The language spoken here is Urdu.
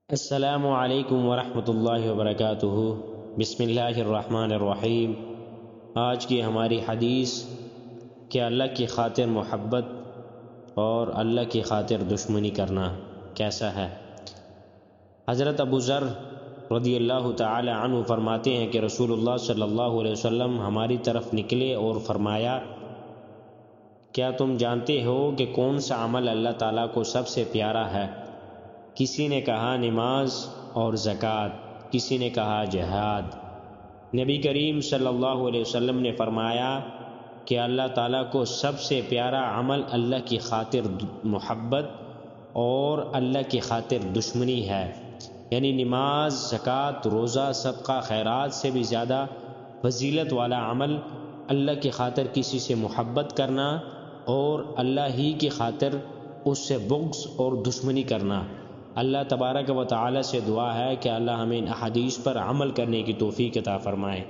السلام علیکم ورحمۃ اللہ وبرکاتہ۔ بسم اللہ الرحمن الرحیم۔ آج کی ہماری حدیث کہ اللہ کی خاطر محبت اور اللہ کی خاطر دشمنی کرنا کیسا ہے۔ حضرت ابو ذر رضی اللہ تعالی عنہ فرماتے ہیں کہ رسول اللہ صلی اللہ علیہ وسلم ہماری طرف نکلے اور فرمایا، کیا تم جانتے ہو کہ کون سا عمل اللہ تعالیٰ کو سب سے پیارا ہے؟ کسی نے کہا نماز اور زکوٰۃ، کسی نے کہا جہاد۔ نبی کریم صلی اللہ علیہ وسلم نے فرمایا کہ اللہ تعالیٰ کو سب سے پیارا عمل اللہ کی خاطر محبت اور اللہ کی خاطر دشمنی ہے، یعنی نماز، زکوٰۃ، روزہ، صدقہ، خیرات سے بھی زیادہ فضیلت والا عمل اللہ کی خاطر کسی سے محبت کرنا اور اللہ ہی کی خاطر اس سے بغض اور دشمنی کرنا۔ اللہ تبارک و تعالی سے دعا ہے کہ اللہ ہمیں ان احادیث پر عمل کرنے کی توفیق عطا فرمائے۔